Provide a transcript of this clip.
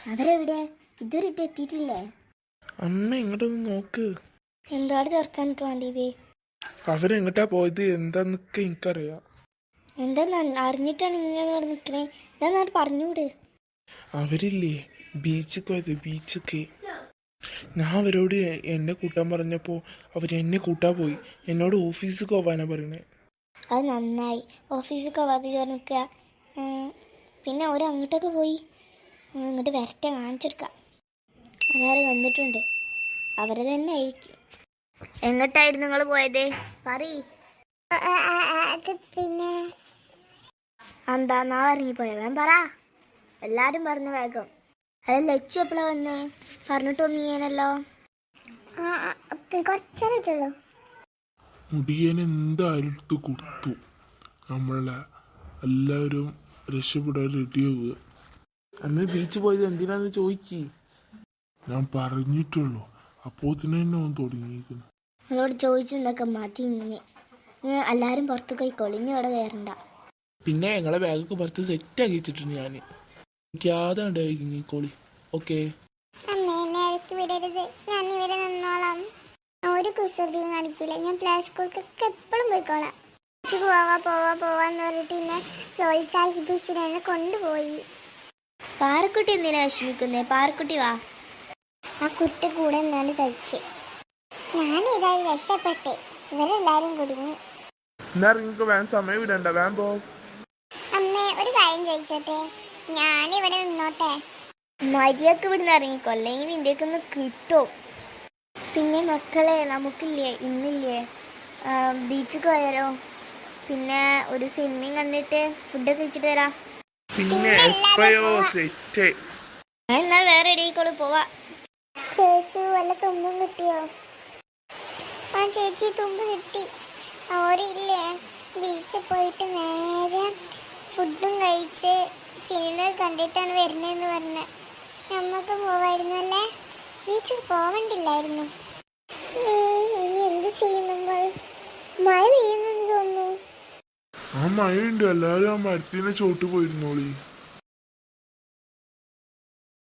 അവരെവിടെ? ഇതുവരെ എത്തിയിട്ടില്ലേ? അമ്മ ഇങ്ങോട്ടൊന്ന് നോക്ക്. എന്താണ് ചേർക്കാൻ എനിക്ക് വേണ്ടിയത്? അവരെങ്ങോട്ടാ പോയത് എന്താന്നൊക്കെ എനിക്കറിയാം. എന്താ അറിഞ്ഞിട്ടാണ് ഇങ്ങനെ നിൽക്കണേ? എന്താ പറഞ്ഞൂട്. അവരില്ലേ ബീച്ചിൽ പോയത്, ബീച്ചൊക്കെ. ഞാൻ അവരോട് എന്നെ കൂട്ടാൻ പറഞ്ഞപ്പോൾ അവരെന്നെ കൂട്ടാൻ പോയി. എന്നോട് ഓഫീസിൽ പോവാനാ പറയണേ. അത് നന്നായി. ഓഫീസിൽ പോവാതെ ചോറ് നിൽക്കുക. പിന്നെ അവർ അങ്ങോട്ടൊക്കെ പോയി. ഇങ്ങോട്ട് വരട്ടെ, കാണിച്ചെടുക്കാം. അതാറ് വന്നിട്ടുണ്ട്. അവരെ തന്നെ ആയിരിക്കും. എങ്ങോട്ടായിരുന്നു നിങ്ങൾ പോയത്? പറയ്. പിന്നെ എന്താ നാ ഇറങ്ങിപ്പോയ? വേഗം പറ. എല്ലാരും പറഞ്ഞു വേഗം. അല്ല ലച്ചു എപ്പോഴാ വന്നേ? പറഞ്ഞിട്ടൊന്നും ചെയ്യാനല്ലോ. കുറച്ചറിയുള്ളൂ. മുടിയനെ എന്തായാലും എടുത്ത് കൊടുത്തു. നമ്മളെ എല്ലാവരും രക്ഷപ്പെടാൻ റെഡിയാവുക. അന്ന് ബീച്ച് പോയത് എന്തിനാന്ന് ചോദിക്കി. ഞാൻ പറഞ്ഞിട്ടുള്ളൂ. അപ്പോൾ തന്നെ ഓൻ തുടങ്ങിയിരിക്കുന്നു. നിങ്ങളോട് ചോദിച്ചെന്തൊക്കെ മതി. ഇങ്ങനെ എല്ലാരും പുറത്ത് പോയിക്കോളി. ഇനി ഇവിടെ കയറണ്ട. പിന്നെ ഞങ്ങളെ ബാഗൊക്കെ പുറത്ത് സെറ്റ് ആക്കി വെച്ചിട്ടുണ്ട്. ഞാൻ യാതാണ്ടായിക്കോളി. ഓക്കെ. വിടരുത്. ഞാൻ ഇവിടെ നിന്നോളാം. ഒരു കുസൃതിയും കാണിക്കൂല. ഞാൻ പ്ലേ സ്കൂൾക്കൊക്കെ എപ്പോഴും പോയിക്കോളാം. പോവാന്ന് പറഞ്ഞിട്ട് എന്നെ പ്രോത്സാഹിപ്പിച്ചിട്ട് എന്നെ കൊണ്ടുപോയി. പാറക്കുട്ടി എന്തിനാ വിഷമിക്കുന്നേ? പാറക്കുട്ടി വാ. ആ കുട്ടി കൂടെ എന്നാണ് സഹിച്ച്. ഞാൻ ഏതായാലും രക്ഷപ്പെട്ടെ. ഇവരെല്ലാരും കുടുങ്ങി. സമയം വിടണ്ട, വേൻ പോ. അമ്മേ, ഒരു കാര്യം ചോദിച്ചോട്ടെ? ഞാനിവിടെ നിന്നോട്ടെ? മര്യാദക്ക് ഇവിടുന്ന് ഇറങ്ങിക്കൊല്ലെങ്കിൽ ഇന്ത്യക്ക് ഒന്ന് കിട്ടും. പിന്നെ മക്കളെ, നമുക്കില്ലേ ഇന്നില്ലേ ബീച്ചിൽ പോയാലോ? പിന്നെ ഒരു സിനിമയും കണ്ടിട്ട് ഫുഡൊക്കെ കഴിച്ചിട്ട് വരാം. പിന്നെ എപ്പോഴോ സെറ്റ്. എന്നാൽ വേറെ എടീക്കോള് പോവാ. ചേച്ചി വല്ല തുമ്പും കിട്ടിയോ? ആ ചേച്ചി, തുമ്പ് കിട്ടി. ഓരില്ലേ ബീച്ചിൽ പോയിട്ട് നേരെ ഫുഡും കഴിച്ച് സിനിമ കണ്ടിട്ടാണ് വരുന്നതെന്ന് പറഞ്ഞ. നമുക്ക് പോവായിരുന്നല്ലേ? ബീച്ചിൽ പോവണ്ടില്ലായിരുന്നു. ഇനി എന്ത് ചെയ്യും നമ്മൾ? മഴ പെയ്യുന്നെന്ന് തോന്നുന്നു. ആ മഴയുണ്ട്. എല്ലാവരും ആ മരത്തിന്റെ ചോട്ട് പോയിരുന്നോളി.